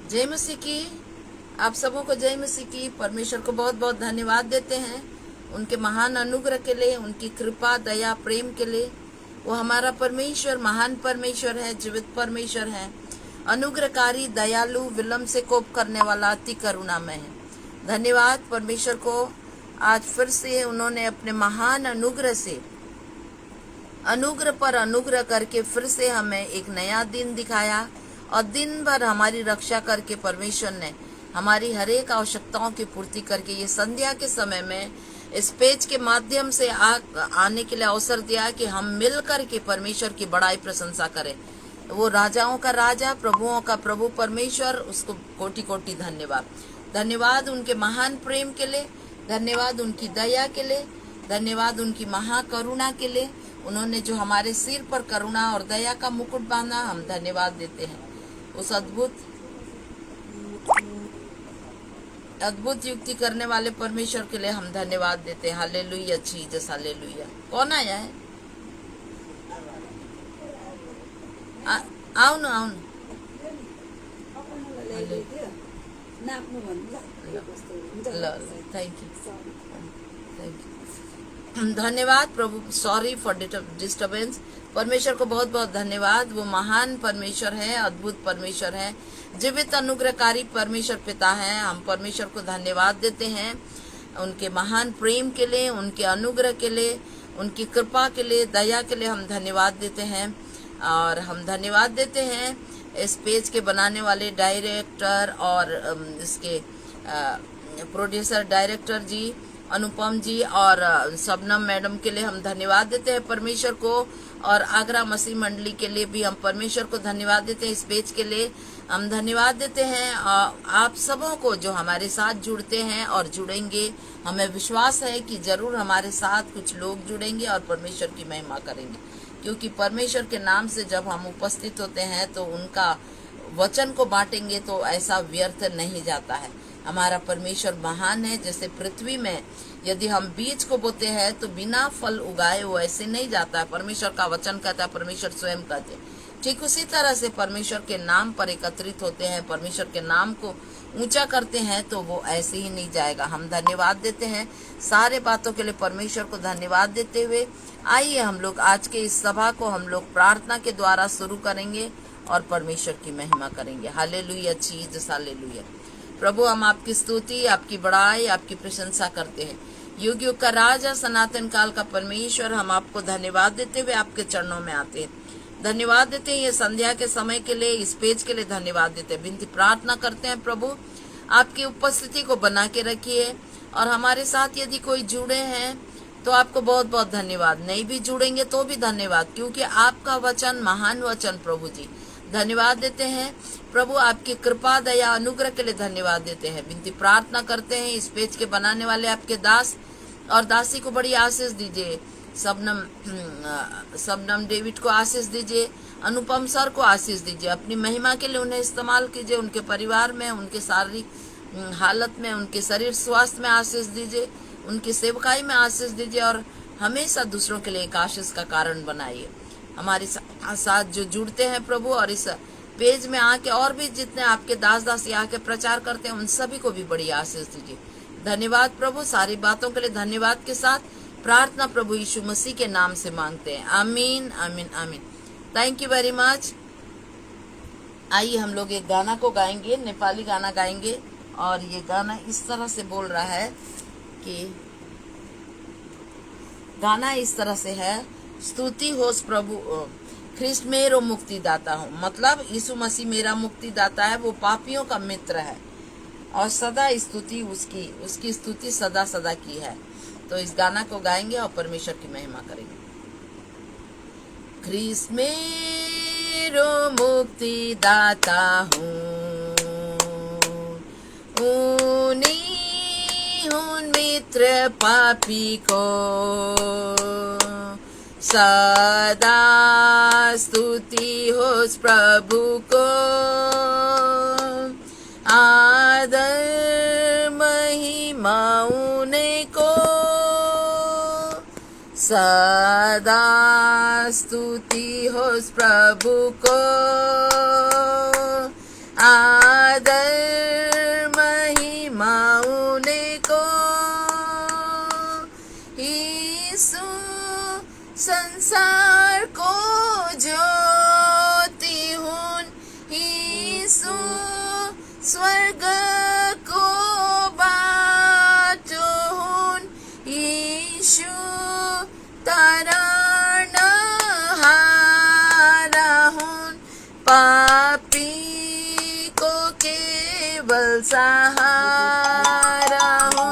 जय मसीह की। आप सबों को जय मसीह की। परमेश्वर को बहुत बहुत धन्यवाद देते हैं उनके महान अनुग्रह के लिए, उनकी कृपा दया प्रेम के लिए। वो हमारा परमेश्वर महान परमेश्वर है, जीवित परमेश्वर है, अनुग्रहकारी, दयालु, विलम्ब से कोप करने वाला, अति करुणामय है। धन्यवाद परमेश्वर को। आज फिर से उन्होंने अपने महान अनुग्रह से अनुग्रह पर अनुग्रह करके फिर से हमें एक नया दिन दिखाया और दिन भर हमारी रक्षा करके परमेश्वर ने हमारी हर एक आवश्यकताओं की पूर्ति करके ये संध्या के समय में इस पेज के माध्यम से आने के लिए अवसर दिया कि हम मिल करके परमेश्वर की बड़ाई प्रशंसा करें। वो राजाओं का राजा, प्रभुओं का प्रभु परमेश्वर, उसको कोटि कोटि धन्यवाद। धन्यवाद उनके महान प्रेम के लिए, धन्यवाद उनकी दया के लिए, धन्यवाद उनकी महाकरुणा के लिए। उन्होंने जो हमारे सिर पर करुणा और दया का मुकुट बांधा, हम धन्यवाद देते हैं। उस अद्भुत युक्ति करने वाले परमेश्वर के लिए हम धन्यवाद देते हैं। Hallelujah Jesus, hallelujah. कौन आया है? आओ न, आओ न। Thank you. धन्यवाद प्रभु। Sorry for disturbance. परमेश्वर को बहुत बहुत धन्यवाद। वो महान परमेश्वर है, अद्भुत परमेश्वर है, जीवित अनुग्रहकारी परमेश्वर पिता है। हम परमेश्वर को धन्यवाद देते हैं उनके महान प्रेम के लिए, उनके अनुग्रह के लिए, उनकी कृपा के लिए, दया के लिए हम धन्यवाद देते हैं। और हम धन्यवाद देते हैं इस पेज के बनाने वाले डायरेक्टर और इसके प्रोड्यूसर डायरेक्टर जी अनुपम जी और शबनम मैडम के लिए हम धन्यवाद देते हैं परमेश्वर को। और आगरा मसीह मंडली के लिए भी हम परमेश्वर को धन्यवाद देते हैं। इस पेज के लिए हम धन्यवाद देते हैं आप सबों को जो हमारे साथ जुड़ते हैं और जुड़ेंगे। हमें विश्वास है कि जरूर हमारे साथ कुछ लोग जुड़ेंगे और परमेश्वर की महिमा करेंगे, क्योंकि परमेश्वर के नाम से जब हम उपस्थित होते हैं तो उनका वचन को बांटेंगे तो ऐसा व्यर्थ नहीं जाता है। हमारा परमेश्वर महान है। जैसे पृथ्वी में यदि हम बीज को बोते हैं तो बिना फल उगाए वो ऐसे नहीं जाता है। परमेश्वर का वचन कहता है, परमेश्वर स्वयं कहते हैं। ठीक उसी तरह से परमेश्वर के नाम पर एकत्रित होते हैं, परमेश्वर के नाम को ऊंचा करते हैं तो वो ऐसे ही नहीं जाएगा। हम धन्यवाद देते हैं सारे बातों के लिए परमेश्वर को धन्यवाद देते हुए आइए हम लोग आज के इस सभा को हम लोग प्रार्थना के द्वारा शुरू करेंगे और परमेश्वर की महिमा करेंगे। Hallelujah Jesus, hallelujah. प्रभु हम आपकी स्तुति, आपकी बड़ाई, आपकी प्रशंसा करते हैं। युग युग का राजा, सनातन काल का परमेश्वर, हम आपको धन्यवाद देते हुए आपके चरणों में आते हैं। धन्यवाद देते हैं ये संध्या के समय के लिए, इस पेज के लिए धन्यवाद देते हैं। विनती प्रार्थना करते हैं प्रभु आपकी उपस्थिति को बना के रखिए। और हमारे साथ यदि कोई जुड़े हैं तो आपको बहुत बहुत धन्यवाद, नहीं भी जुड़ेंगे तो भी धन्यवाद, क्योंकि आपका वचन महान वचन। प्रभु जी धन्यवाद देते हैं प्रभु, आपकी कृपा दया अनुग्रह के लिए धन्यवाद देते हैं। विनती प्रार्थना करते हैं इस पेज के बनाने वाले आपके दास और दासी को बड़ी आशीष दीजिए। शबनम डेविड को आशीष दीजिए, अनुपम सर को आशीष दीजिए। अपनी महिमा के लिए उन्हें इस्तेमाल कीजिए। उनके परिवार में, उनके शारीरिक हालत में, उनके शरीर स्वास्थ्य में आशीष दीजिए, उनकी सेवकाई में आशीष दीजिए और हमेशा दूसरों के लिए एक आशीष का कारण बनाइए। हमारे साथ जो जुड़ते हैं प्रभु और इस पेज में आके और भी जितने आपके दास दासी आके प्रचार करते हैं उन सभी को भी बड़ी आशीष दीजिए। धन्यवाद प्रभु, सारी बातों के लिए धन्यवाद के साथ प्रार्थना प्रभु यीशु मसीह के नाम से मांगते हैं। आमीन, आमीन, आमीन। Thank you very much. आइए हम लोग एक गाना को गाएंगे, नेपाली गाना गाएंगे। और ये गाना इस तरह से बोल रहा है कि गाना इस तरह से है, स्तुति होस प्रभु ख्रिस्ट मेरो मुक्तिदाता हूँ। मतलब यीशु मसीह मेरा मुक्तिदाता है, वो पापियों का मित्र है और सदा स्तुति उसकी स्तुति सदा सदा की है। तो इस गाना को गाएंगे और परमेश्वर की महिमा करेंगे। ख्रिस्ट मेरो मुक्तिदाता हूँ, उन्हीं हुन मित्र पापी को, सदा स्तुति होस प्रभु को, आदर महिमा उन्हीं को, सदा स्तुति होस प्रभु को, आदर निर्बल सहारा हूँ,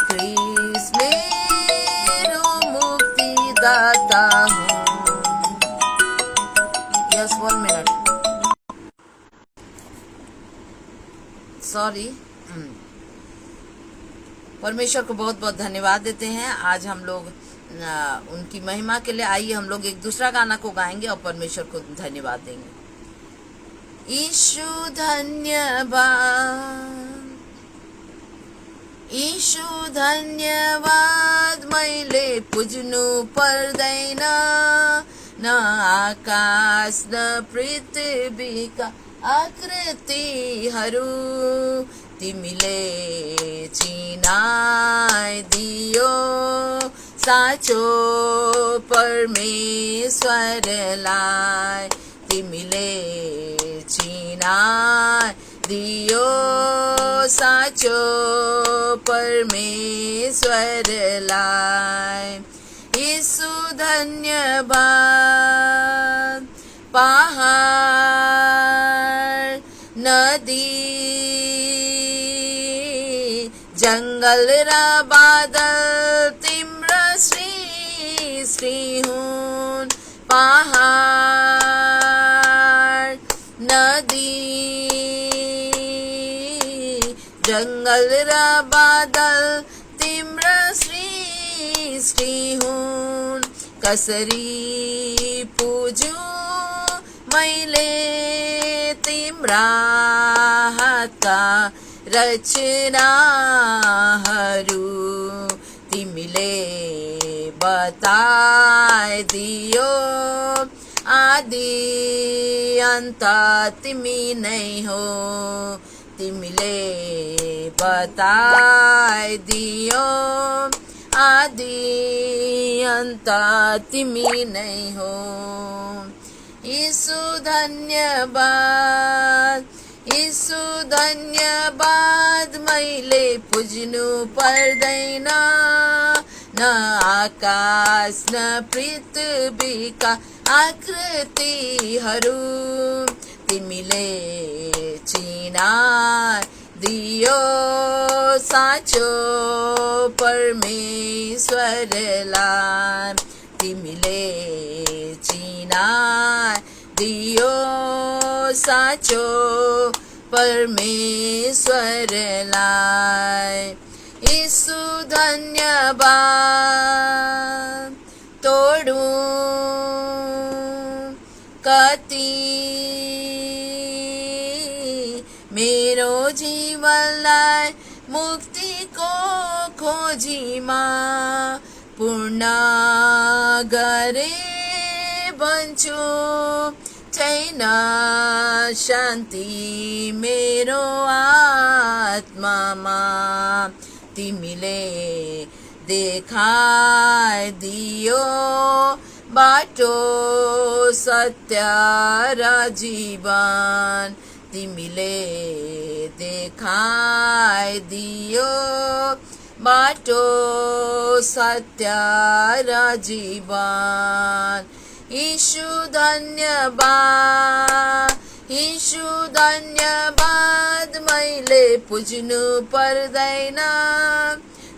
क्रिस मेरो मुक्तिदाता हूँ। Yes, 1 minute, sorry. परमेश्वर को बहुत बहुत धन्यवाद देते हैं। आज हम लोग उनकी महिमा के लिए आइए हम लोग एक दूसरा गाना को गाएंगे और परमेश्वर को धन्यवाद देंगे। यीशु धन्यवाद, यीशु धन्यवाद, मैले पुज्नु पर्दैन न आकाश न पृथ्वीका आकृतिहरू, तिमीले चिनाइदियो साँचो परमेश्वरलाई, तिमीले चिनाइदियो साँचो परमेश्वरलाई। यीशु धन्यवाद, पहाड नदी जंगल र बादल तिम्रो सृष्टि हुन्, पहाड नदी जंगल र बादल तिम्रो सृष्टि हुन्, कसरी पुजु मैले तिम्रा हातका रचनाहरू, तिमीले बताइदियो आदि अन्त तिमी नै हो, तिमीले बताइदियो आदि अन्त तिमी नै हो। यीशु धन्यवाद, यीशु धन्यवाद, मैले पुज्नु पर्दैन न आकाश न पृथ्वीका आकृतिहरू, तिमीले चिनाइदियो साँचो परमेश्वरलाई, तिमीले चिनाइदियो साँचो परमेश्वरलाई। यीशु धन्यवाद, तोडू कति मेरो जीवनलाई मुक्तिको खोजीमा पूर्ण गरे बन्छु, छैन शान्ति मेरो आत्मामा, तिमीले देखाइदियो बाटो सत्य र जीवन, तिमीले देखाइदियो बाटो सत्य र जीवन। यीशु धन्यवाद, यीशु धन्यवाद, मैले पुज्नु पर्दैन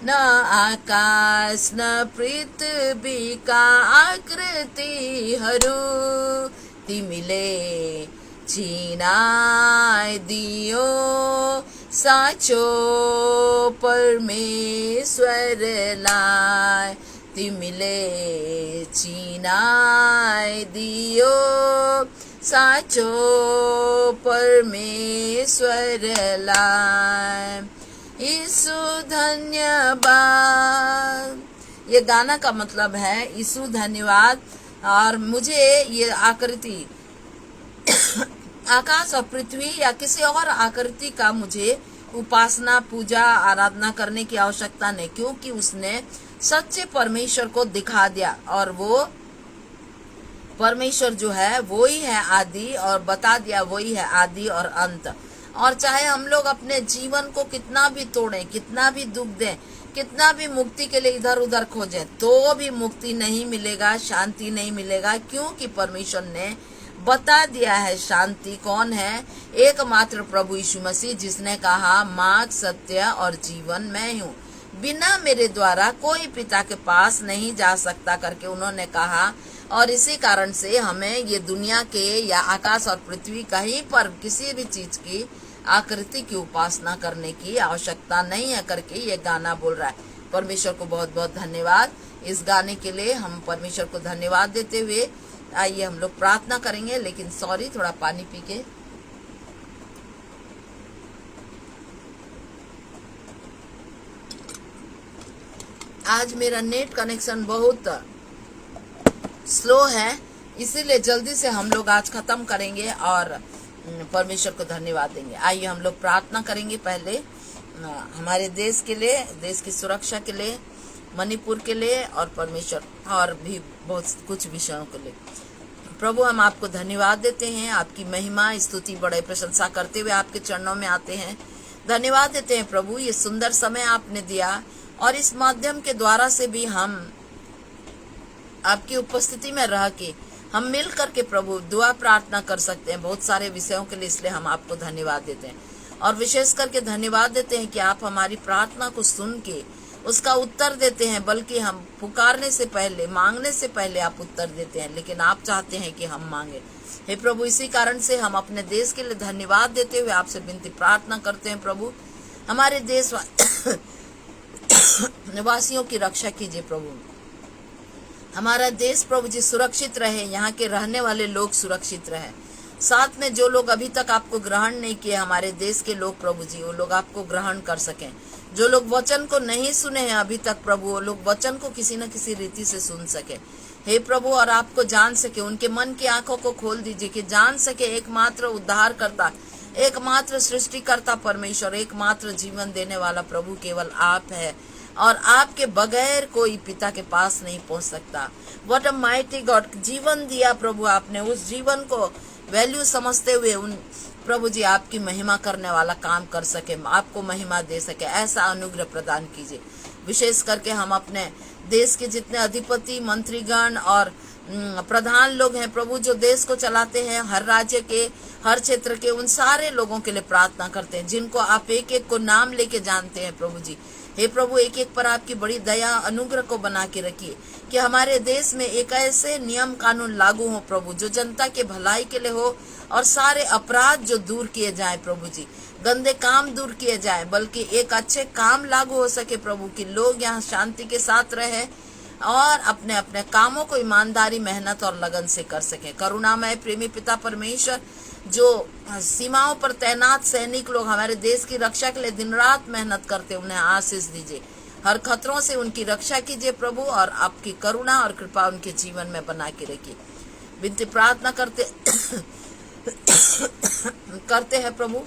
न आकाश न पृथ्वीका आकृतिहरू, तिमीले चिनाइदियो साँचो परमेश्वरलाई, तिमीले चिनाइदियो साँचो परमेश्वरलाई। यीशु धन्यवाद। ये गाना का मतलब है यीशु धन्यवाद। और मुझे ये आकृति आकाश और पृथ्वी या किसी और आकृति का मुझे उपासना पूजा आराधना करने की आवश्यकता नहीं, क्योंकि उसने सच्चे परमेश्वर को दिखा दिया और वो परमेश्वर जो है वो ही है आदि, और बता दिया वही है आदि और अंत। और चाहे हम लोग अपने जीवन को कितना भी तोड़ें, कितना भी दुख दें, कितना भी मुक्ति के लिए इधर उधर खोजें, तो भी मुक्ति नहीं मिलेगा, शांति नहीं मिलेगा, क्योंकि परमेश्वर ने बता दिया है। शांति कौन है? एकमात्र प्रभु यीशु मसीह, जिसने कहा मार्ग, सत्य और जीवन मैं हूँ, बिना मेरे द्वारा कोई पिता के पास नहीं जा सकता करके उन्होंने कहा। और इसी कारण से हमें ये दुनिया के या आकाश और पृथ्वी कहीं पर किसी भी चीज की आकृति की उपासना करने की आवश्यकता नहीं है करके ये गाना बोल रहा है। परमेश्वर को बहुत बहुत धन्यवाद इस गाने के लिए। हम परमेश्वर को धन्यवाद देते हुए आइए हम लोग प्रार्थना करेंगे। लेकिन सॉरी, थोड़ा पानी पी के। आज मेरा नेट कनेक्शन बहुत स्लो है, इसीलिए जल्दी से हम लोग आज खत्म करेंगे और परमेश्वर को धन्यवाद देंगे। आइए हम लोग प्रार्थना करेंगे पहले हमारे देश के लिए, देश की सुरक्षा के लिए, मणिपुर के लिए और परमेश्वर और भी बहुत कुछ विषयों के लिए। प्रभु, हम आपको धन्यवाद देते हैं, आपकी महिमा स्तुति बड़े प्रशंसा करते हुए आपके चरणों में आते हैं। धन्यवाद देते हैं प्रभु, ये सुंदर समय आपने दिया और इस माध्यम के द्वारा से भी हम आपकी उपस्थिति में रह के हम मिल करके प्रभु दुआ प्रार्थना कर सकते हैं बहुत सारे विषयों के लिए। इसलिए हम आपको धन्यवाद देते हैं और विशेष करके धन्यवाद देते हैं कि आप हमारी प्रार्थना को सुन के उसका उत्तर देते हैं, बल्कि हम पुकारने से पहले, मांगने से पहले आप उत्तर देते हैं, लेकिन आप चाहते हैं कि हम मांगे। हे प्रभु, इसी कारण से हम अपने देश के लिए धन्यवाद देते हुए आपसे विनती प्रार्थना करते हैं। प्रभु, हमारे देश वासियों की रक्षा कीजिए प्रभु। हमारा देश प्रभु जी सुरक्षित रहे, यहाँ के रहने वाले लोग सुरक्षित रहे, साथ में जो लोग अभी तक आपको ग्रहण नहीं किए हमारे देश के लोग प्रभु जी, वो लोग आपको ग्रहण कर सकें। जो लोग वचन को नहीं सुने हैं अभी तक प्रभु, वो लोग वचन को किसी न किसी रीति से सुन सके हे प्रभु, और आपको जान सके। उनके मन की आंखों को खोल दीजिए कि जान सके एकमात्र उद्धार करता, एकमात्र सृष्टिकर्ता परमेश्वर, एकमात्र जीवन देने वाला प्रभु केवल आप है और आपके बगैर कोई पिता के पास नहीं पहुंच सकता। व्हाट अ माइटी गॉड, जीवन दिया प्रभु आपने, उस जीवन को वैल्यू समझते हुए उन प्रभु जी आपकी महिमा करने वाला काम कर सके, आपको महिमा दे सके, ऐसा अनुग्रह प्रदान कीजिए। विशेष करके हम अपने देश के जितने अधिपति, मंत्रीगण और प्रधान लोग हैं प्रभु, जो देश को चलाते हैं, हर राज्य के, हर क्षेत्र के, उन सारे लोगों के लिए प्रार्थना करते हैं जिनको आप एक एक को नाम लेके जानते हैं प्रभु जी। हे प्रभु, एक एक पर आपकी बड़ी दया अनुग्रह को बना के रखिए कि हमारे देश में एक ऐसे नियम कानून लागू हो प्रभु जो जनता के भलाई के लिए हो और सारे अपराध जो दूर किए जाए प्रभु जी, गंदे काम दूर किए जाए, बल्कि एक अच्छे काम लागू हो सके प्रभु कि लोग यहाँ शांति के साथ रहे और अपने अपने कामों को ईमानदारी, मेहनत और लगन से कर सके। करुणामय प्रेमी पिता परमेश्वर, जो सीमाओं पर तैनात सैनिक लोग हमारे देश की रक्षा के लिए दिन रात मेहनत करते, उन्हें आशीष दीजिए, हर खतरों से उनकी रक्षा कीजिए प्रभु और आपकी करुणा और कृपा उनके जीवन में बना के रखिए। विनती प्रार्थना करते हैं प्रभु,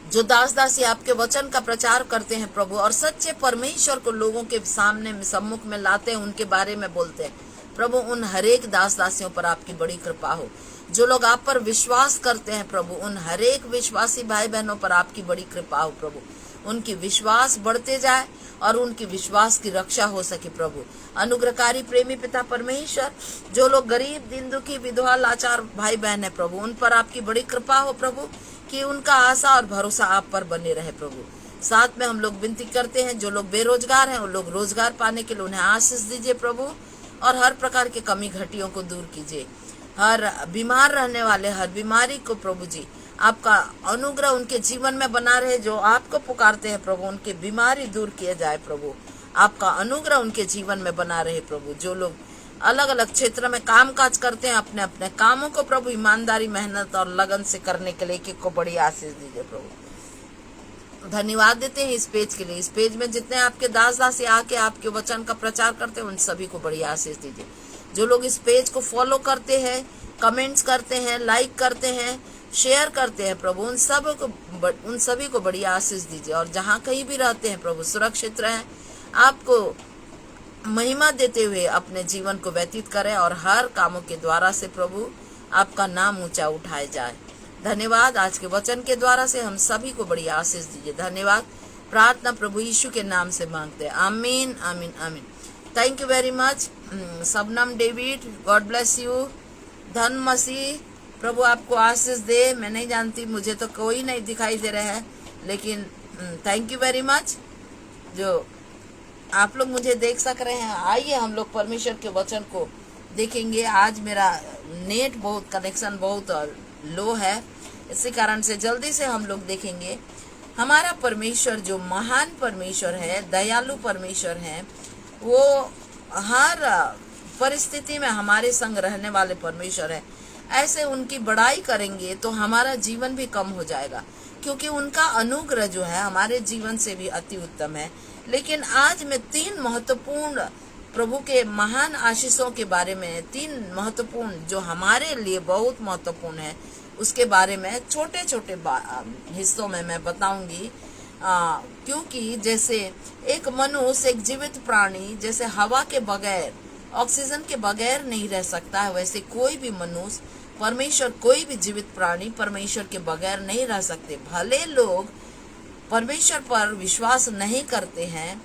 जो दास दासी आपके वचन का प्रचार करते हैं प्रभु और सच्चे परमेश्वर को लोगों के सामने में सम्मुख में लाते हैं, उनके बारे में बोलते हैं प्रभु, उन हरेक दास दासियों पर आपकी बड़ी कृपा हो। जो लोग आप पर विश्वास करते हैं प्रभु, उन हरेक विश्वासी भाई बहनों पर आपकी बड़ी कृपा हो प्रभु, उनकी विश्वास बढ़ते जाए और उनकी विश्वास की रक्षा हो सके प्रभु। अनुग्रहकारी प्रेमी पिता परमेश्वर, जो लोग गरीब, दीन दुखी, विधवा, लाचार भाई बहन है प्रभु, उन पर आपकी बड़ी कृपा हो प्रभु कि उनका आशा और भरोसा आप पर बने रहे प्रभु। साथ में हम लोग विनती करते हैं, जो लोग बेरोजगार हैं, उन लोग रोजगार पाने के लिए उन्हें आशीष दीजिए प्रभु और हर प्रकार के कमी घटियों को दूर कीजिए। हर बीमार रहने वाले, हर बीमारी को प्रभु जी आपका अनुग्रह उनके जीवन में बना रहे, जो आपको पुकारते हैं प्रभु, उनकी बीमारी दूर किया जाए प्रभु, आपका अनुग्रह उनके जीवन में बना रहे प्रभु। जो लोग अलग अलग क्षेत्र में काम काज करते हैं, अपने अपने कामों को प्रभु ईमानदारी, मेहनत और लगन से करने के लिए एक एक को बड़ी आशीष दीजिए प्रभु। धन्यवाद देते हैं इस पेज के लिए। इस पेज में जितने आपके दास दासी आके आपके वचन का प्रचार करते हैं, उन सभी को बड़ी आशीष दीजिए। जो लोग इस पेज को फॉलो करते हैं, कमेंट्स करते हैं, लाइक करते हैं, शेयर करते हैं प्रभु, उन सभी को बड़ी आशीष दीजिए और जहाँ कहीं भी रहते हैं प्रभु सुरक्षित रहें, आपको महिमा देते हुए अपने जीवन को व्यतीत करें और हर कामों के द्वारा से प्रभु आपका नाम ऊंचा उठाए जाए। धन्यवाद, आज के वचन के द्वारा से हम सभी को बड़ी आशीष दीजिए। धन्यवाद, प्रार्थना प्रभु यीशु के नाम से मांगते हैं, आमीन आमीन आमीन। Thank you very much. Shabnam David, God bless you. धन मसीह प्रभु आपको आशीष दे। मैं नहीं जानती, मुझे तो कोई नहीं दिखाई दे रहा है, लेकिन थैंक यू वेरी मच जो आप लोग मुझे देख सक रहे हैं। आइए हम लोग परमेश्वर के वचन को देखेंगे। आज मेरा नेट बहुत कनेक्शन बहुत लो है, इसी कारण से जल्दी से हम लोग देखेंगे। हमारा परमेश्वर जो महान परमेश्वर है, दयालु परमेश्वर है, वो हर परिस्थिति में हमारे संग रहने वाले परमेश्वर है। ऐसे उनकी बड़ाई करेंगे तो हमारा जीवन भी कम हो जाएगा, क्योंकि उनका अनुग्रह जो है हमारे जीवन से भी अति उत्तम है। लेकिन आज मैं 3 महत्वपूर्ण प्रभु के महान आशीषों के बारे में, 3 महत्वपूर्ण जो हमारे लिए बहुत महत्वपूर्ण है, उसके बारे में छोटे छोटे हिस्सों में मैं बताऊंगी। क्योंकि जैसे एक मनुष्य, एक जीवित प्राणी जैसे हवा के बगैर, ऑक्सीजन के बगैर नहीं रह सकता है, वैसे कोई भी मनुष्य, परमेश्वर, कोई भी जीवित प्राणी परमेश्वर के बगैर नहीं रह सकते। भले लोग परमेश्वर पर विश्वास नहीं करते हैं,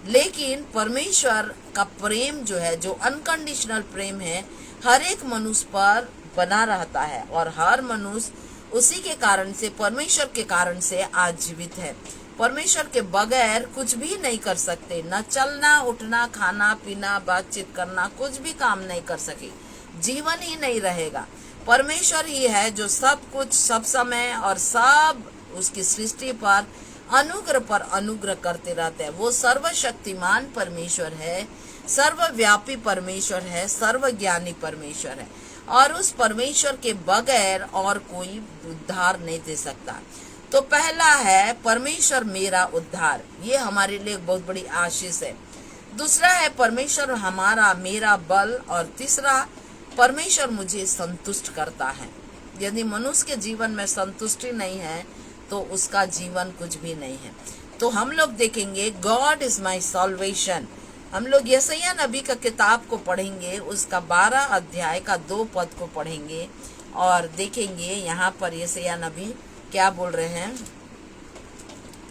लेकिन परमेश्वर का प्रेम जो है, जो अनकंडीशनल प्रेम है, हर एक मनुष्य पर बना रहता है और हर मनुष्य उसी के कारण से, परमेश्वर के कारण से आज जीवित है। परमेश्वर के बगैर कुछ भी नहीं कर सकते, न चलना, उठना, खाना पीना, बातचीत करना, कुछ भी काम नहीं कर सके, जीवन ही नहीं रहेगा। परमेश्वर ही है जो सब कुछ, सब समय और सब उसकी सृष्टि पर अनुग्रह करते रहते हैं। वो सर्वशक्तिमान परमेश्वर है, सर्वव्यापी परमेश्वर है, सर्वज्ञानी परमेश्वर है, और उस परमेश्वर के बगैर और कोई उद्धार नहीं दे सकता। तो पहला है परमेश्वर मेरा उद्धार, ये हमारे लिए बहुत बड़ी आशीष है। दूसरा है परमेश्वर हमारा मेरा बल, और तीसरा परमेश्वर मुझे संतुष्ट करता है। यदि मनुष्य के जीवन में संतुष्टि नहीं है तो उसका जीवन कुछ भी नहीं है। तो हम लोग देखेंगे गॉड इज माई सॉल्वेशन। हम लोग यशायाह नबी का किताब को पढ़ेंगे, उसका 12 अध्याय का 2 पद को पढ़ेंगे और देखेंगे यहाँ पर यशायाह नबी क्या बोल रहे हैं।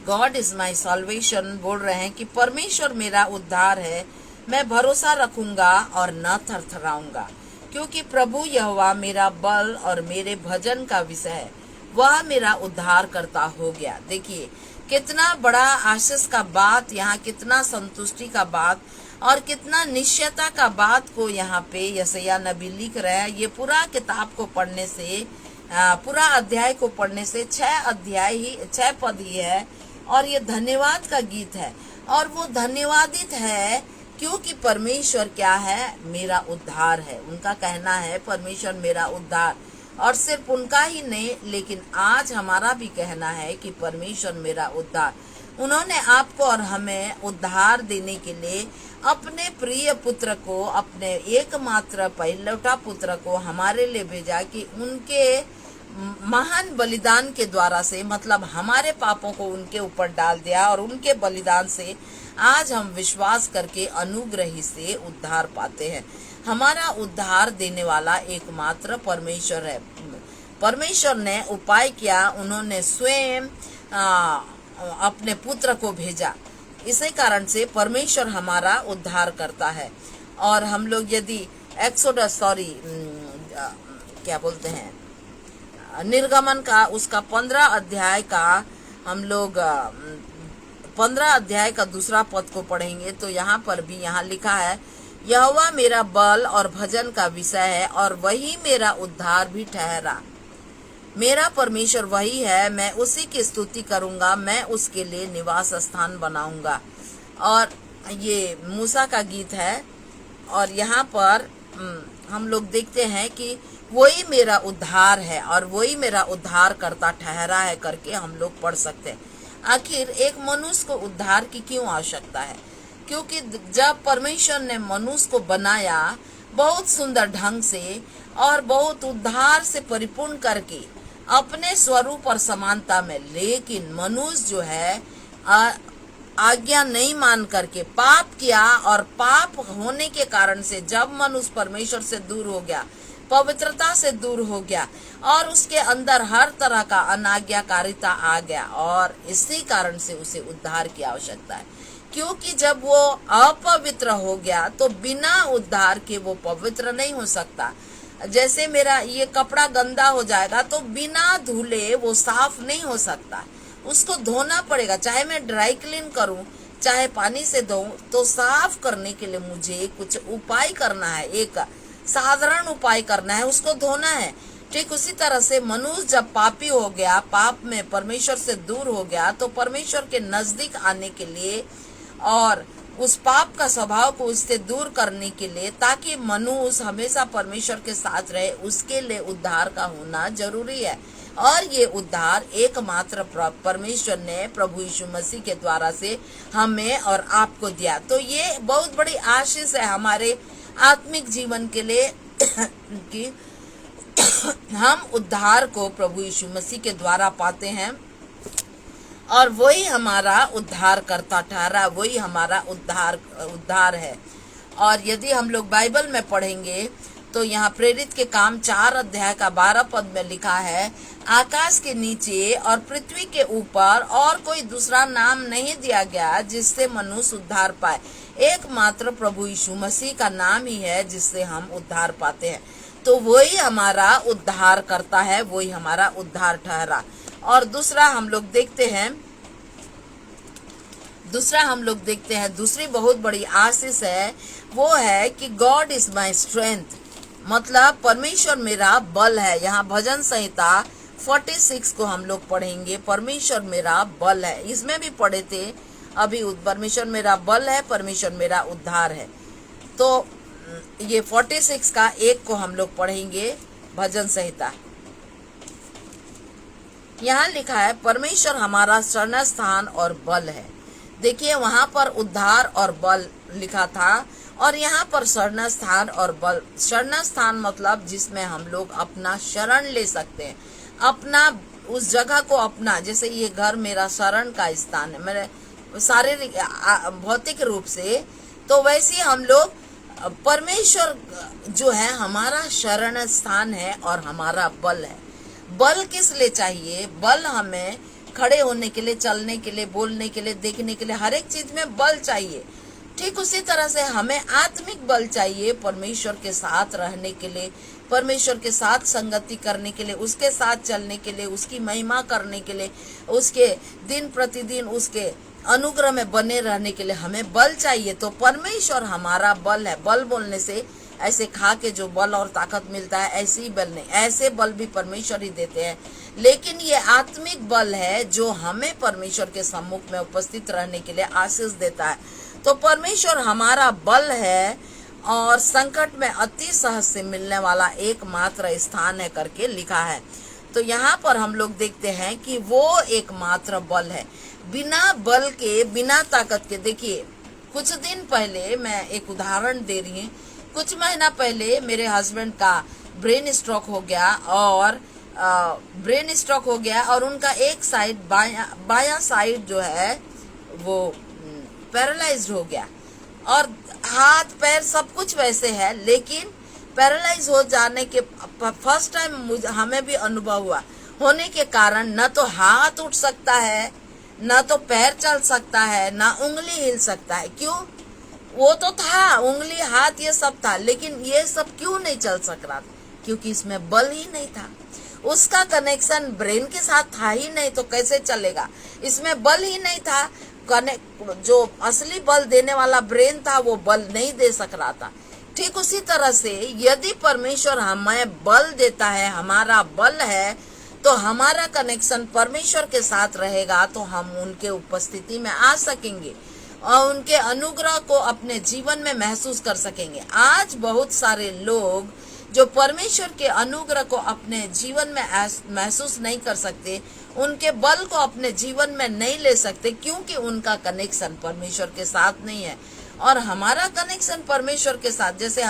गॉड इज माई सॉल्वेशन बोल रहे हैं कि परमेश्वर मेरा उद्धार है, मैं भरोसा रखूंगा और न थरथराऊंगा, क्योंकि प्रभु यहोवा मेरा बल और मेरे भजन का विषय है, वह मेरा उद्धार करता हो गया। देखिए कितना बड़ा आशीष का बात यहाँ, कितना संतुष्टि का बात और कितना निश्चयता का बात को यहाँ पे यशायाह नबी लिख रहे हैं। ये पूरा किताब को पढ़ने से, पूरा अध्याय को पढ़ने से 6 पद ही है, और ये धन्यवाद का गीत है। और वो धन्यवादित है क्योंकि परमेश्वर क्या है, मेरा उद्धार है। उनका कहना है परमेश्वर मेरा उद्धार, और सिर्फ उनका ही नहीं, लेकिन आज हमारा भी कहना है कि परमेश्वर मेरा उद्धार। उन्होंने आपको और हमें उद्धार देने के लिए अपने प्रिय पुत्र को, अपने एकमात्र पहिलौठा पुत्र को हमारे लिए भेजा, कि उनके महान बलिदान के द्वारा से, मतलब हमारे पापों को उनके ऊपर डाल दिया, और उनके बलिदान से आज हम विश्वास करके अनुग्रह से उद्धार पाते हैं। हमारा उद्धार देने वाला एकमात्र परमेश्वर है। परमेश्वर ने उपाय किया, उन्होंने स्वयं अपने पुत्र को भेजा। इसी कारण से परमेश्वर हमारा उद्धार करता है। और हम लोग यदि क्या बोलते हैं, निर्गमन का उसका 15 अध्याय का हम लोग 15 अध्याय का 2 पद को पढ़ेंगे, तो यहाँ पर भी यहाँ लिखा है, यहोवा मेरा बल और भजन का विषय है, और वही मेरा उद्धार भी ठहरा। मेरा परमेश्वर वही है, मैं उसी की स्तुति करूंगा, मैं उसके लिए निवास स्थान बनाऊंगा। और ये मूसा का गीत है, और यहाँ पर हम लोग देखते हैं कि वही मेरा उद्धार है और वही मेरा उद्धार करता ठहरा है करके हम लोग पढ़ सकते हैं। आखिर एक मनुष्य को उद्धार की क्यों आवश्यकता है? क्योंकि जब परमेश्वर ने मनुष्य को बनाया बहुत सुंदर ढंग से और बहुत उद्धार से परिपूर्ण करके अपने स्वरूप और समानता में, लेकिन मनुष्य जो है आज्ञा नहीं मान करके पाप किया, और पाप होने के कारण से जब मनुष्य परमेश्वर से दूर हो गया, पवित्रता से दूर हो गया, और उसके अंदर हर तरह का अनाज्ञाकारिता आ गया, और इसी कारण से उसे उद्धार की आवश्यकता है। क्योंकि जब वो अपवित्र हो गया तो बिना उद्धार के वो पवित्र नहीं हो सकता। जैसे मेरा ये कपड़ा गंदा हो जाएगा तो बिना धुले वो साफ नहीं हो सकता, उसको धोना पड़ेगा। चाहे मैं ड्राई क्लीन करूं, चाहे पानी से धोऊं, तो साफ करने के लिए मुझे कुछ उपाय करना है, एक साधारण उपाय करना है, उसको धोना है। ठीक उसी तरह से मनुष्य जब पापी हो गया, पाप में परमेश्वर से दूर हो गया, तो परमेश्वर के नजदीक आने के लिए और उस पाप का स्वभाव को उससे दूर करने के लिए, ताकि मनुष्य हमेशा परमेश्वर के साथ रहे, उसके लिए उद्धार का होना जरूरी है। और ये उद्धार एकमात्र परमेश्वर ने प्रभु यीशु मसीह के द्वारा से हमें और आपको दिया। तो ये बहुत बड़ी आशीष है हमारे आत्मिक जीवन के लिए कि हम उद्धार को प्रभु यीशु मसीह के द्वारा पाते हैं, और वही हमारा उद्धार करता ठहरा, वही हमारा उद्धार है। और यदि हम लोग बाइबल में पढ़ेंगे तो यहाँ प्रेरित के काम 4 अध्याय का 12 पद में लिखा है, आकाश के नीचे और पृथ्वी के ऊपर और कोई दूसरा नाम नहीं दिया गया जिससे मनुष्य उद्धार पाए, एकमात्र प्रभु यीशु मसीह का नाम ही है जिससे हम उद्धार पाते हैं। तो वही हमारा उद्धार करता है, वही हमारा उद्धार ठहरा। और दूसरा हम लोग देखते हैं, दूसरी बहुत बड़ी आशीष है, वो है कि गॉड इज माई स्ट्रेंथ, मतलब परमेश्वर मेरा बल है। यहाँ भजन संहिता 46 को हम लोग पढ़ेंगे, परमेश्वर मेरा बल है। इसमें भी पढ़े थे अभी, परमेश्वर मेरा बल है, परमेश्वर मेरा उद्धार है। तो ये 46 का 1 को हम लोग पढ़ेंगे, भजन संहिता। यहाँ लिखा है, परमेश्वर हमारा शरण स्थान और बल है। देखिए वहां पर उद्धार और बल लिखा था, और यहाँ पर शरण स्थान और बल। शरण स्थान मतलब जिसमें हम लोग अपना शरण ले सकते हैं, अपना उस जगह को अपना, जैसे ये घर मेरा शरण का स्थान है, मेरे शारीरिक भौतिक रूप से, तो वैसे हम लोग परमेश्वर जो है हमारा शरण स्थान है और हमारा बल है। बल किस लिए चाहिए? बल हमें खड़े होने के लिए, चलने के लिए, बोलने के लिए, देखने के लिए, हर एक चीज में बल चाहिए। ठीक उसी तरह से हमें आत्मिक बल चाहिए परमेश्वर के साथ रहने के लिए, परमेश्वर के साथ संगति करने के लिए, उसके साथ चलने के लिए, उसकी महिमा करने के लिए, उसके दिन प्रतिदिन उसके अनुग्रह में बने रहने के लिए हमें बल चाहिए। तो परमेश्वर हमारा बल है। बल बोलने से ऐसे खा के जो बल और ताकत मिलता है ऐसे ही बल नहीं, ऐसे बल भी परमेश्वर ही देते हैं, लेकिन ये आत्मिक बल है जो हमें परमेश्वर के सम्मुख में उपस्थित रहने के लिए आशीष देता है। तो परमेश्वर हमारा बल है और संकट में अति सहज से मिलने वाला एकमात्र स्थान है करके लिखा है। तो यहाँ पर हम लोग देखते हैं कि वो एकमात्र बल है, बिना बल के, बिना ताकत के। देखिए कुछ दिन पहले, मैं एक उदाहरण दे रही हूँ, कुछ महीना पहले मेरे हस्बैंड का ब्रेन स्ट्रोक हो गया और उनका एक साइड, बायां साइड जो है वो पैरालाइज्ड हो गया, और हाथ पैर सब कुछ वैसे है, लेकिन पैरालाइज हो जाने के फर्स्ट टाइम हमें भी अनुभव हुआ होने के कारण न तो हाथ उठ सकता है, न तो पैर चल सकता है, न उंगली हिल सकता है। क्यों? वो तो था, उंगली हाथ ये सब था, लेकिन ये सब क्यों नहीं चल सक रहा था? क्योंकि इसमें बल ही नहीं था, उसका कनेक्शन ब्रेन के साथ था ही नहीं, तो कैसे चलेगा? इसमें बल ही नहीं था, जो असली बल देने वाला ब्रेन था वो बल नहीं दे सक रहा था। ठीक उसी तरह से यदि परमेश्वर हमें बल देता है, हमारा बल है, तो हमारा कनेक्शन परमेश्वर के साथ रहेगा, तो हम उनके उपस्थिति में आ सकेंगे और उनके अनुग्रह को अपने जीवन में महसूस कर सकेंगे। आज बहुत सारे लोग जो परमेश्वर के अनुग्रह को अपने जीवन में महसूस नहीं कर सकते, उनके बल को अपने जीवन में नहीं ले सकते, क्योंकि उनका कनेक्शन परमेश्वर के साथ नहीं है। और हमारा कनेक्शन परमेश्वर के साथ, जैसे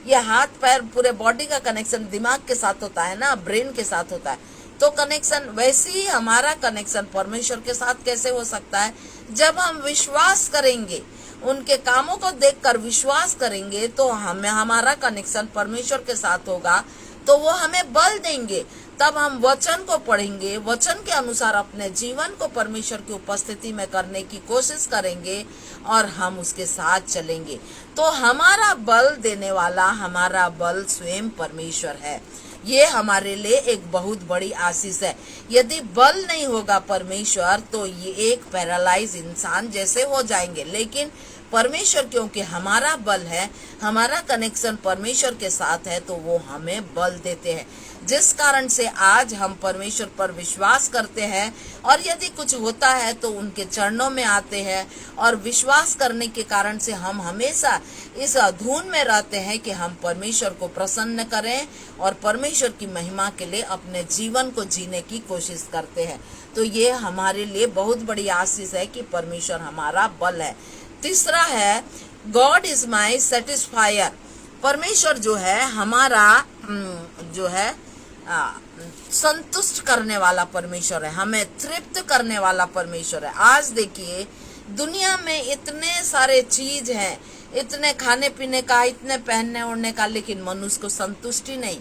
ये हाथ पैर पूरे बॉडी का कनेक्शन दिमाग के साथ होता है ना, ब्रेन के साथ होता है, तो कनेक्शन वैसे ही हमारा कनेक्शन परमेश्वर के साथ कैसे हो सकता है? जब हम विश्वास करेंगे, उनके कामों को देखकर विश्वास करेंगे, तो हमें हमारा कनेक्शन परमेश्वर के साथ होगा, तो वो हमें बल देंगे। तब हम वचन को पढ़ेंगे, वचन के अनुसार अपने जीवन को परमेश्वर की उपस्थिति में करने की कोशिश करेंगे और हम उसके साथ चलेंगे। तो हमारा बल देने वाला, हमारा बल स्वयं परमेश्वर है। ये हमारे लिए एक बहुत बड़ी आशीष है। यदि बल नहीं होगा परमेश्वर तो ये एक पैरालाइज इंसान जैसे हो जाएंगे, लेकिन परमेश्वर क्योंकि हमारा बल है, हमारा कनेक्शन परमेश्वर के साथ है, तो वो हमें बल देते हैं, जिस कारण से आज हम परमेश्वर पर विश्वास करते हैं और यदि कुछ होता है तो उनके चरणों में आते हैं। और विश्वास करने के कारण से हम हमेशा इस धुन में रहते हैं कि हम परमेश्वर को प्रसन्न करें और परमेश्वर की महिमा के लिए अपने जीवन को जीने की कोशिश करते हैं। तो ये हमारे लिए बहुत बड़ी आशीष है कि परमेश्वर हमारा बल है। तीसरा है गॉड इज माई सेटिस्फायर। परमेश्वर जो है हमारा जो है संतुष्ट करने वाला परमेश्वर है, हमें तृप्त करने वाला परमेश्वर है। आज देखिए दुनिया में इतने सारे चीज हैं, इतने खाने पीने का, इतने पहनने ओढ़ने का, लेकिन मनुष्य को संतुष्टि नहीं।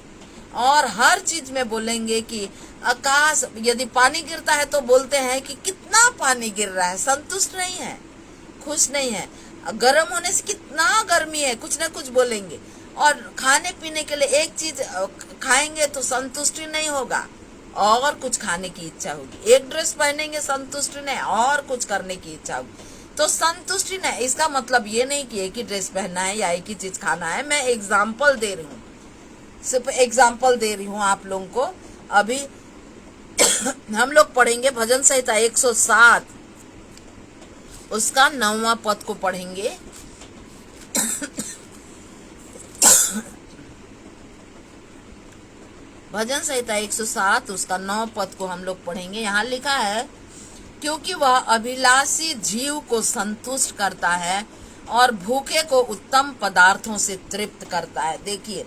और हर चीज में बोलेंगे कि आकाश, यदि पानी गिरता है तो बोलते हैं कि कितना पानी गिर रहा है, संतुष्ट नहीं है, खुश नहीं है। गर्म होने से कितना गर्मी है, कुछ ना कुछ बोलेंगे। और खाने पीने के लिए एक चीज खाएंगे तो संतुष्टि नहीं होगा, और कुछ खाने की इच्छा होगी। एक ड्रेस पहनेंगे, संतुष्टि नहीं, और कुछ करने की इच्छा होगी। तो संतुष्टि नहीं, इसका मतलब ये नहीं कि एक ही ड्रेस पहनना है या एक ही चीज खाना है। मैं एग्जाम्पल दे रही हूँ, सिर्फ एग्जाम्पल दे रही हूँ आप लोगों को। अभी हम लोग पढ़ेंगे भजन संहिता 107, उसका 9वां पद को पढ़ेंगे। भजन संहिता 107 उसका 9 पद को हम लोग पढ़ेंगे। यहाँ लिखा है, क्योंकि वह अभिलाषी जीव को संतुष्ट करता है और भूखे को उत्तम पदार्थों से तृप्त करता है। देखिए,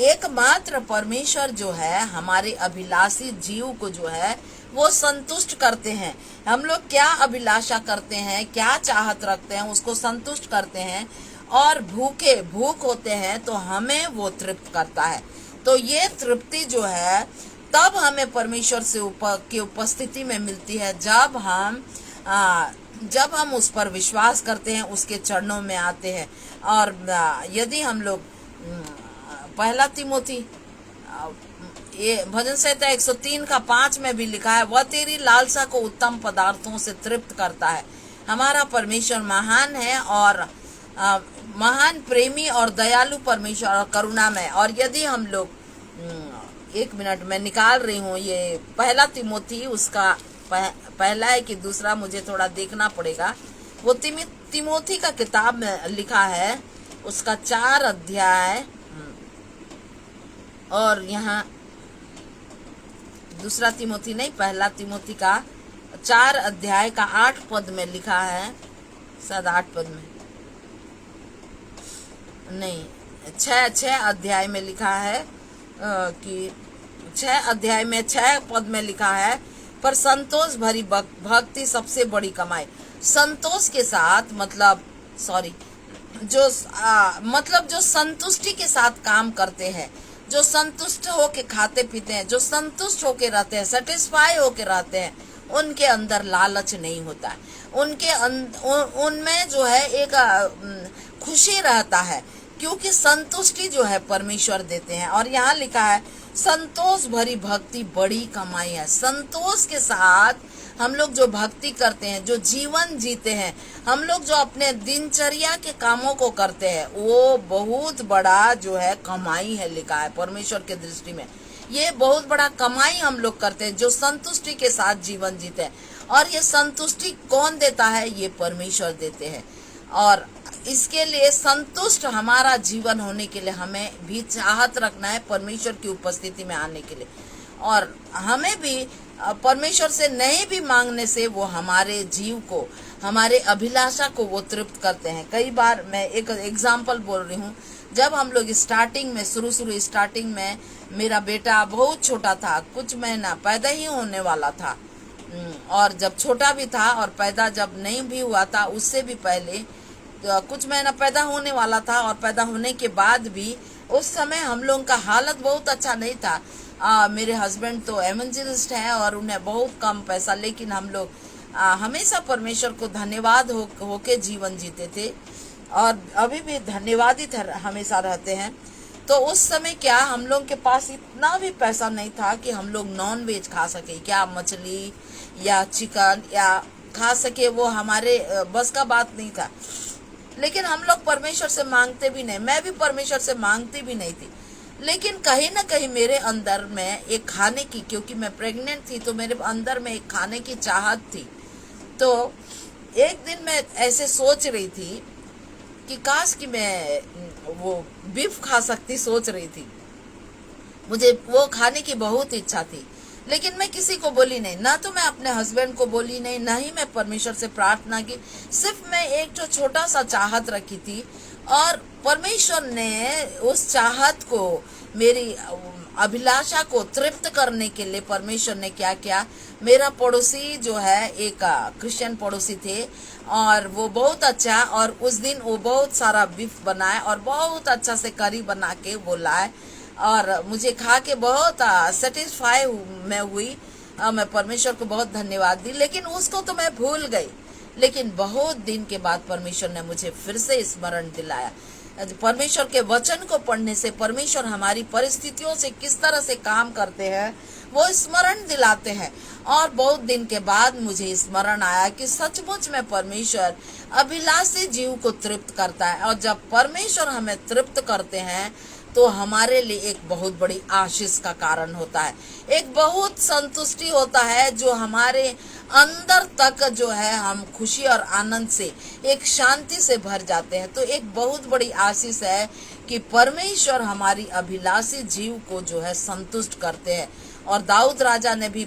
एकमात्र परमेश्वर जो है हमारे अभिलाषी जीव को जो है वो संतुष्ट करते हैं। हम लोग क्या अभिलाषा करते हैं, क्या चाहत रखते हैं, उसको संतुष्ट करते हैं। और भूख होते हैं तो हमें वो तृप्त करता है। तो ये तृप्ति जो है तब हमें परमेश्वर से की उपस्थिति में मिलती है, जब हम उस पर विश्वास करते हैं, उसके चरणों में आते हैं। और यदि हम लोग पहला तिमोथी, ये भजन संहिता 103 का 5 में भी लिखा है, वह तेरी लालसा को उत्तम पदार्थों से तृप्त करता है। हमारा परमेश्वर महान है और महान प्रेमी और दयालु परमेश्वर और करुणामय। और यदि हम लोग एक मिनट में निकाल रही हूँ, ये पहला तिमोथी उसका पहला है कि दूसरा, मुझे थोड़ा देखना पड़ेगा। वो तिमोथी का किताब में लिखा है, उसका 4 अध्याय, और यहाँ दूसरा तिमोथी नहीं, पहला तिमोथी का 4 अध्याय का 8 पद में लिखा है, शायद 8 पद में नहीं, 6 अध्याय में लिखा है कि 6 अध्याय में 6 पद में लिखा है, पर संतोष भरी भक्ति सबसे बड़ी कमाई। संतोष के साथ मतलब जो संतुष्टि के साथ काम करते हैं, जो संतुष्ट होके खाते पीते हैं, जो संतुष्ट होके रहते हैं, सेटिस्फाई होके रहते हैं, उनके अंदर लालच नहीं होता है। उनमें जो है एक खुशी रहता है, क्योंकि संतुष्टि जो है परमेश्वर देते हैं। और यहाँ लिखा है, संतोष भरी भक्ति बड़ी कमाई है। संतोष के साथ हम लोग जो भक्ति करते हैं, जो जीवन जीते हैं, हम लोग जो अपने दिनचर्या के कामों को करते हैं, वो बहुत बड़ा जो है कमाई है, लिखा है परमेश्वर के दृष्टि में। ये बहुत बड़ा कमाई हम लोग करते हैं, जो संतुष्टि के साथ जीवन जीते हैं। और ये संतुष्टि कौन देता है? ये परमेश्वर देते हैं। और इसके लिए संतुष्ट हमारा जीवन होने के लिए हमें भी चाहत रखना है परमेश्वर की उपस्थिति में आने के लिए। और हमें भी परमेश्वर से नहीं भी मांगने से वो हमारे जीव को, हमारे अभिलाषा को वो तृप्त करते हैं। कई बार मैं एक एग्जाम्पल बोल रही हूँ, जब हम लोग स्टार्टिंग में स्टार्टिंग में मेरा बेटा बहुत छोटा था, कुछ महीना पैदा ही होने वाला था, और जब छोटा भी था और पैदा जब नहीं भी हुआ था, उससे भी पहले कुछ महीना पैदा होने वाला था, और पैदा होने के बाद भी उस समय हम लोगों का हालत बहुत अच्छा नहीं था। मेरे हस्बैंड तो एवेंजलिस्ट हैं और उन्हें बहुत कम पैसा, लेकिन हम लोग हमेशा परमेश्वर को धन्यवाद होके जीवन जीते थे और अभी भी धन्यवादित हमेशा रहते हैं। तो उस समय क्या हम लोग के पास इतना भी पैसा नहीं था कि हम लोग नॉन वेज खा सके, क्या मछली या चिकन या खा सके, वो हमारे बस का बात नहीं था। लेकिन हम लोग परमेश्वर से मांगते भी नहीं, मैं भी परमेश्वर से मांगती भी नहीं थी, लेकिन कहीं ना कहीं मेरे अंदर में एक खाने की, क्योंकि मैं प्रेग्नेंट थी तो मेरे अंदर में एक खाने की चाहत थी। तो एक दिन मैं ऐसे सोच रही थी कि काश कि मैं वो बीफ खा सकती, सोच रही थी, मुझे वो खाने की बहुत इच्छा थी। लेकिन मैं किसी को बोली नहीं, ना तो मैं अपने हस्बैंड को बोली नहीं, ना ही मैं परमेश्वर से प्रार्थना की। सिर्फ मैं एक जो छोटा सा चाहत रखी थी और परमेश्वर ने उस चाहत को, मेरी अभिलाषा को तृप्त करने के लिए परमेश्वर ने क्या किया, मेरा पड़ोसी जो है एक क्रिश्चियन पड़ोसी थे और वो बहुत अच्छा, और उस दिन वो बहुत सारा बीफ बनाए और बहुत अच्छा से करी बना के वो लाए और मुझे खा के बहुत सेटिस्फाई मैं हुई। मैं परमेश्वर को बहुत धन्यवाद दी, लेकिन उसको तो मैं भूल गई। लेकिन बहुत दिन के बाद परमेश्वर ने मुझे फिर से स्मरण दिलाया। परमेश्वर के वचन को पढ़ने से परमेश्वर हमारी परिस्थितियों से किस तरह से काम करते हैं वो स्मरण दिलाते हैं। और बहुत दिन के बाद मुझे स्मरण आया कि सचमुच में परमेश्वर अभिलाषी जीव को तृप्त करता है, और जब परमेश्वर हमें तृप्त करते हैं तो हमारे लिए एक बहुत बड़ी आशीष का कारण होता है, एक बहुत संतुष्टि होता है जो हमारे अंदर तक जो है हम खुशी और आनंद से, एक शांति से भर जाते हैं। तो एक बहुत बड़ी आशीष है कि परमेश्वर हमारी अभिलाषी जीव को जो है संतुष्ट करते हैं। और दाऊद राजा ने भी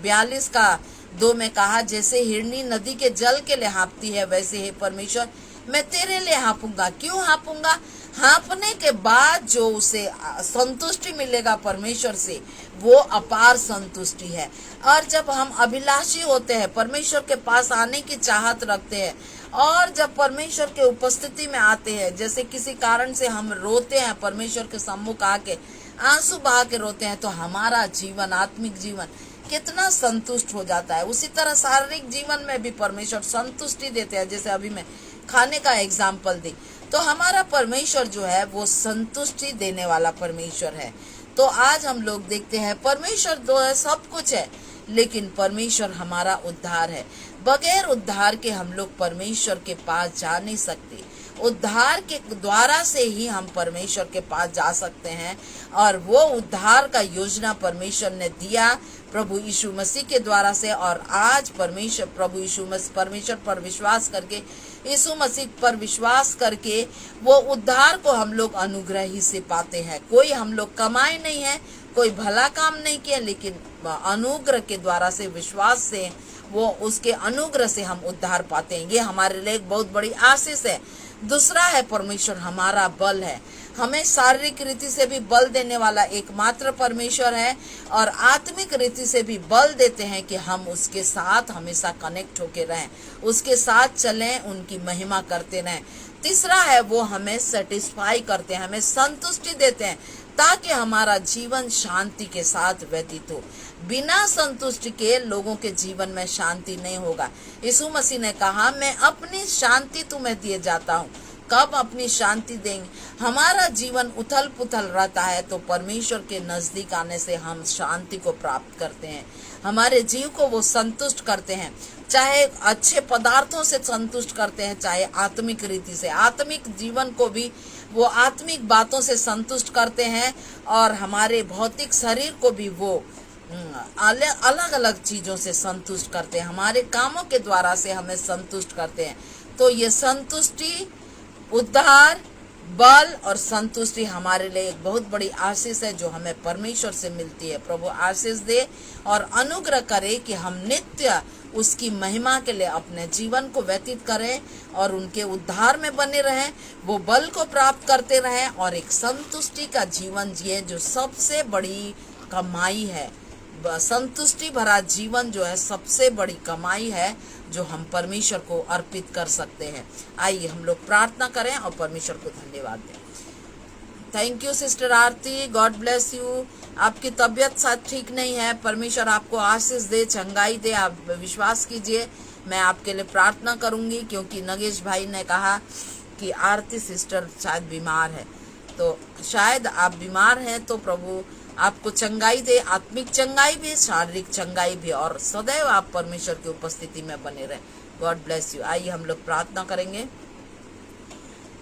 42:2 में कहा, जैसे हिरनी नदी के जल के लिए हाँपती है, वैसे ही परमेश्वर मैं तेरे लिए हाँपूंगा। क्यों हाँपूंगा? हाँपने के बाद जो उसे संतुष्टि मिलेगा परमेश्वर से, वो अपार संतुष्टि है। और जब हम अभिलाषी होते हैं, परमेश्वर के पास आने की चाहत रखते हैं, और जब परमेश्वर के उपस्थिति में आते हैं, जैसे किसी कारण से हम रोते हैं, परमेश्वर के सम्मुख आके आंसू बहा के रोते हैं, तो हमारा जीवन, आत्मिक जीवन कितना संतुष्ट हो जाता है। उसी तरह शारीरिक जीवन में भी परमेश्वर संतुष्टि देते हैं। जैसे अभी मैं खाने का एग्जाम्पल दी, तो हमारा परमेश्वर जो है वो संतुष्टि देने वाला परमेश्वर है। तो आज हम लोग देखते हैं परमेश्वर जो है सब कुछ है, लेकिन परमेश्वर हमारा उद्धार है। बगैर उद्धार के हम लोग परमेश्वर के पास जा नहीं सकते। उद्धार के द्वारा से ही हम परमेश्वर के पास जा सकते हैं, और वो उद्धार का योजना परमेश्वर ने दिया प्रभु यीशु मसीह के द्वारा से। और आज परमेश्वर पर विश्वास करके, यीशु मसीह पर विश्वास करके वो उद्धार को हम लोग अनुग्रह ही से पाते हैं। कोई हम लोग कमाए नहीं है, कोई भला काम नहीं किया, लेकिन अनुग्रह के द्वारा से, विश्वास से, वो उसके अनुग्रह से हम उद्धार पाते हैं। ये हमारे लिए एक बहुत बड़ी आशीष है। दूसरा है, परमेश्वर हमारा बल है। हमें शारीरिक रीति से भी बल देने वाला एकमात्र परमेश्वर है, और आत्मिक रीति से भी बल देते हैं कि हम उसके साथ हमेशा कनेक्ट होके रहें, उसके साथ चलें, उनकी महिमा करते रहें। तीसरा है, वो हमें सेटिस्फाई करते हैं, हमें संतुष्टि देते हैं, ताकि हमारा जीवन शांति के साथ व्यतीत हो। बिना संतुष्टि के लोगों के जीवन में शांति नहीं होगा। यीशु मसीह ने कहा, मैं अपनी शांति तुम्हें दिए जाता हूँ। कब अपनी शांति देंगे? हमारा जीवन उथल पुथल रहता है, तो परमेश्वर के नजदीक आने से हम शांति को प्राप्त करते हैं, हमारे जीव को वो संतुष्ट करते हैं। चाहे अच्छे पदार्थों से संतुष्ट करते हैं, चाहे आत्मिक रीति से, आत्मिक जीवन को भी वो आत्मिक बातों से संतुष्ट करते हैं, और हमारे भौतिक शरीर को भी वो अलग अलग चीजों से संतुष्ट करते हैं, हमारे कामों के द्वारा से हमें संतुष्ट करते हैं। तो ये संतुष्टि, उद्धार, बल और संतुष्टि हमारे लिए एक बहुत बड़ी आशीष है जो हमें परमेश्वर से मिलती है। प्रभु आशीष दे और अनुग्रह करे कि हम नित्य उसकी महिमा के लिए अपने जीवन को व्यतीत करें और उनके उद्धार में बने रहें, वो बल को प्राप्त करते रहें और एक संतुष्टि का जीवन जिए, जो सबसे बड़ी कमाई है। संतुष्टि भरा जीवन जो है सबसे बड़ी कमाई है जो हम परमेश्वर को अर्पित कर सकते हैं। आइए हम लोग प्रार्थना करें और परमेश्वर को धन्यवाद दें। Thank you sister Aarti, God bless you. आपकी तबीयत शायद ठीक नहीं है, परमेश्वर आपको आशीष दे, चंगाई दे, आप विश्वास कीजिए। मैं आपके लिए प्रार्थना करूंगी, क्योंकि नगेश भाई ने कहा कि आरती सिस्टर शायद बीमार है, तो शायद आप बीमार हैं, तो प्रभु आपको चंगाई दे, आत्मिक चंगाई भी, शारीरिक चंगाई भी, और सदैव आप परमेश्वर की उपस्थिति में बने रहें। God bless you. आइए हम लोग प्रार्थना करेंगे।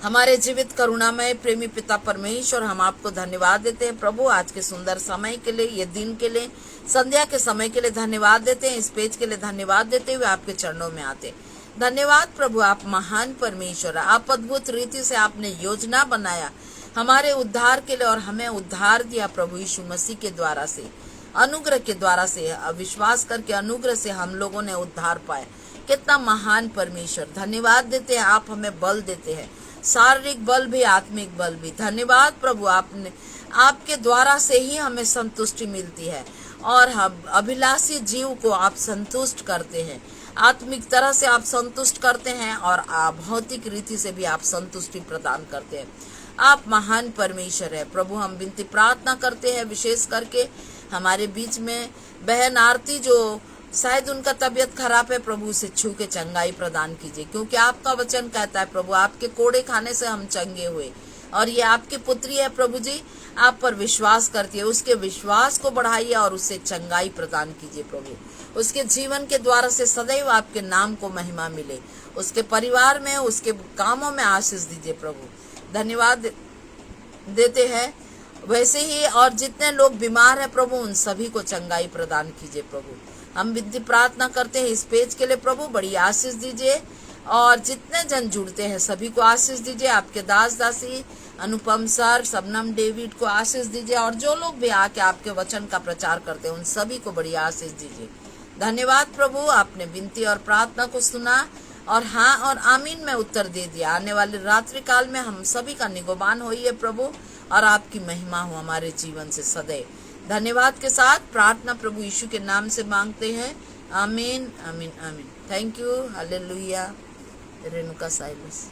हमारे जीवित करुणामय प्रेमी पिता परमेश्वर, हम आपको धन्यवाद देते हैं प्रभु, आज के सुंदर समय के लिए, ये दिन के लिए, संध्या के समय के लिए धन्यवाद देते हैं, इस पेज के लिए धन्यवाद देते हुए आपके चरणों में आते हैं। धन्यवाद प्रभु, आप महान परमेश्वर, आप अद्भुत रीति से आपने योजना बनाया हमारे उद्धार के लिए, और हमें उद्धार दिया प्रभु यीशु मसीह के द्वारा से, अनुग्रह के द्वारा से, विश्वास करके अनुग्रह से हम लोगों ने उद्धार पाया। कितना महान परमेश्वर, धन्यवाद देते हैं। आप हमें बल देते हैं, शारीरिक बल भी, आत्मिक बल भी। धन्यवाद प्रभु, आपने, आपके द्वारा से ही हमें संतुष्टि मिलती है, और हम अभिलाषी जीव को आप संतुष्ट करते हैं, आत्मिक तरह से आप संतुष्ट करते हैं, और भौतिक रीति से भी आप संतुष्टि प्रदान करते हैं। आप महान परमेश्वर है प्रभु। हम विनती प्रार्थना करते हैं, विशेष करके हमारे बीच में बहन आरती, जो शायद उनका तबीयत खराब है, प्रभु उसे छू के चंगाई प्रदान कीजिए, क्योंकि आपका वचन कहता है प्रभु, आपके कोड़े खाने से हम चंगे हुए, और ये आपकी पुत्री है प्रभु जी, आप पर विश्वास करती है, उसके विश्वास को बढ़ाइए और उसे चंगाई प्रदान कीजिए प्रभु। उसके जीवन के द्वारा से सदैव आपके नाम को महिमा मिले, उसके परिवार में, उसके कामों में आशीष दीजिए प्रभु। धन्यवाद देते हैं। वैसे ही और जितने लोग बीमार हैं प्रभु, उन सभी को चंगाई प्रदान कीजिए प्रभु। हम विनती प्रार्थना करते हैं इस पेज के लिए प्रभु, बड़ी आशीष दीजिए, और जितने जन जुड़ते हैं सभी को आशीष दीजिए। आपके दास दासी अनुपम सर, सबनम डेविड को आशीष दीजिए, और जो लोग भी आके आपके वचन का प्रचार करते हैं उन सभी को बड़ी आशीष दीजिए। धन्यवाद प्रभु, आपने विनती और प्रार्थना को सुना, और हाँ और आमीन में उत्तर दे दिया। आने वाले रात्रि काल में हम सभी का निगोबान होइए प्रभु, और आपकी महिमा हो हमारे जीवन से सदैव। धन्यवाद के साथ प्रार्थना प्रभु यीशु के नाम से मांगते हैं, आमीन आमीन आमीन। Thank you, hallelujah. Renuka Silas.